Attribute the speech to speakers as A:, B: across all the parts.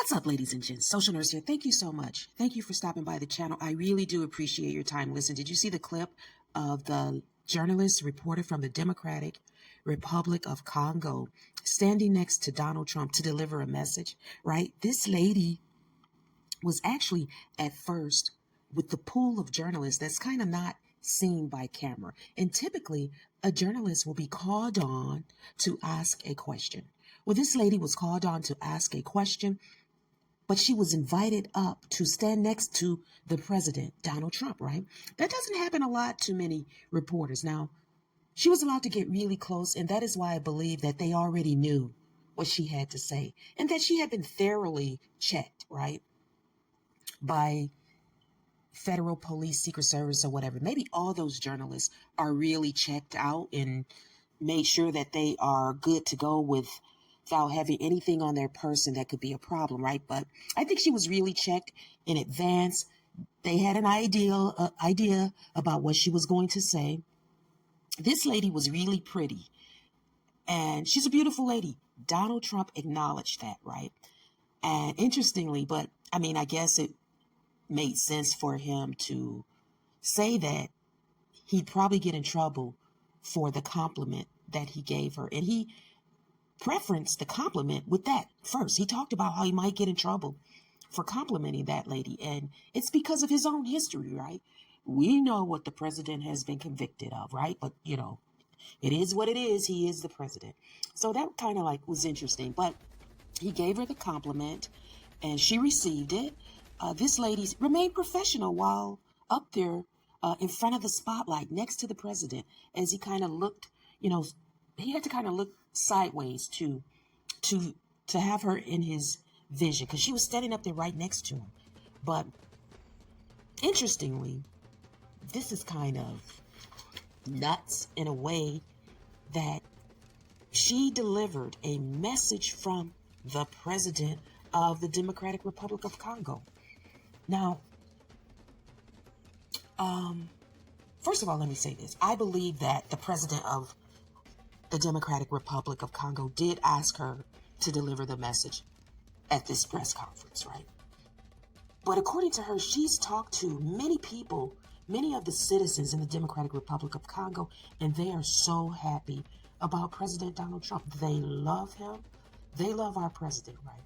A: What's up, ladies and gents? Social Nurse here. Thank you so much. Thank you for stopping by the channel. I really do appreciate your time. Listen, did you see the clip of the journalist reporter from the Democratic Republic of Congo standing next to Donald Trump to deliver a message, right? This lady was actually at first with the pool of journalists that's kind of not seen by camera. And typically, a journalist will be called on to ask a question. Well, this lady was called on to ask a question, but she was invited up to stand next to the president, Donald Trump, right? That doesn't happen a lot to many reporters. Now, she was allowed to get really close, and that is why I believe that they already knew what she had to say and that she had been thoroughly checked, right, by federal police, Secret Service, or whatever. Maybe all those journalists are really checked out and made sure that they are good to go without having anything on their person that could be a problem, right? But I think she was really checked in advance. They had an idea about what she was going to say. This lady was really pretty, and she's a beautiful lady. Donald Trump acknowledged that, right? And interestingly, but I mean, I guess it made sense for him to say that he'd probably get in trouble for the compliment that he gave her. And he preferenced the compliment with that first. He talked about how he might get in trouble for complimenting that lady. And it's because of his own history, right? We know what the president has been convicted of, right? But, you know, it is what it is. He is the president. So that kind of like was interesting. But he gave her the compliment and she received it. This lady remained professional while up there in front of the spotlight next to the president as he kind of looked, you know, he had to kind of look sideways to have her in his vision because she was standing up there right next to him. But interestingly, this is kind of nuts in a way that she delivered a message from the president of the Democratic Republic of Congo. Now, first of all, let me say this. I believe that the president of the Democratic Republic of Congo did ask her to deliver the message at this press conference, right? But according to her, she's talked to many people, many of the citizens in the Democratic Republic of Congo, and they are so happy about President Donald Trump. They love him. They love our president, right?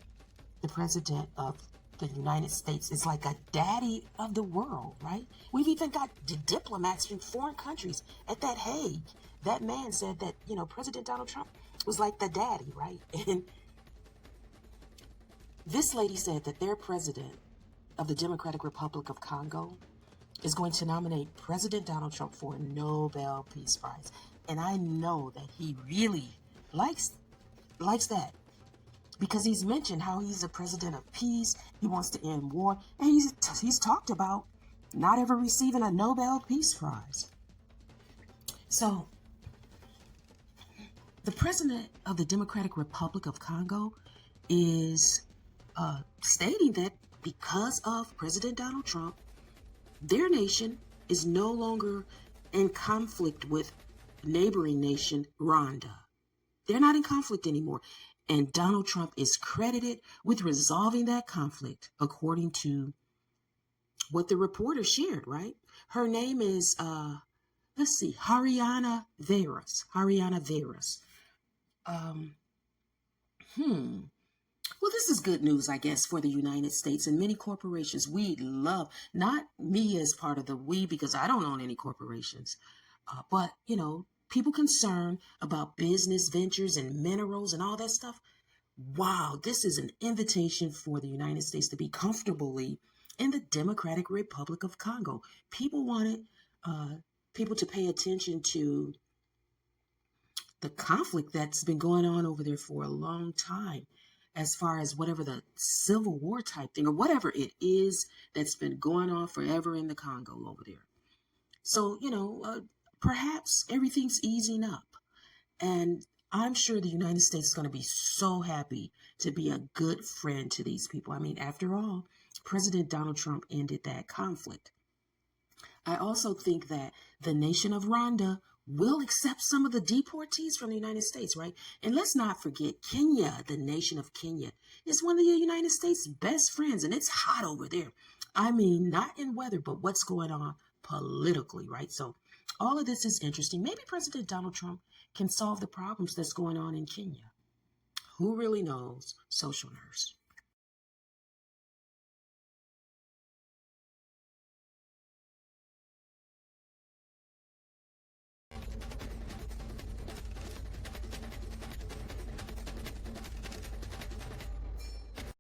A: The president of the United States is like a daddy of the world, right? We've even got diplomats from foreign countries at that Hague. That man said that, you know, President Donald Trump was like the daddy, right? And this lady said that their president of the Democratic Republic of Congo is going to nominate President Donald Trump for a Nobel Peace Prize. And I know that he really likes that. Because he's mentioned how he's a president of peace, he wants to end war, and he's talked about not ever receiving a Nobel Peace Prize. So, the president of the Democratic Republic of Congo is stating that because of President Donald Trump, their nation is no longer in conflict with neighboring nation Rwanda. They're not in conflict anymore. And Donald Trump is credited with resolving that conflict, according to what the reporter shared, right? Her name is, Hariana Veras. Hariana Veras. Well, this is good news, I guess, for the United States and many corporations. We love, not me as part of the we, because I don't own any corporations, but, you know, people concerned about business ventures and minerals and all that stuff. Wow, this is an invitation for the United States to be comfortably in the Democratic Republic of Congo. People wanted people to pay attention to the conflict that's been going on over there for a long time, as far as whatever the civil war type thing or whatever it is that's been going on forever in the Congo over there. So, you know, perhaps everything's easing up. And I'm sure the United States is going to be so happy to be a good friend to these people. I mean, after all, President Donald Trump ended that conflict. I also think that the nation of Rwanda will accept some of the deportees from the United States, right? And let's not forget Kenya, the nation of Kenya, is one of the United States' best friends, and it's hot over there. I mean, not in weather, but what's going on politically, right? So all of this is interesting. Maybe President Donald Trump can solve the problems that's going on in Kenya. Who really knows? Social nurse.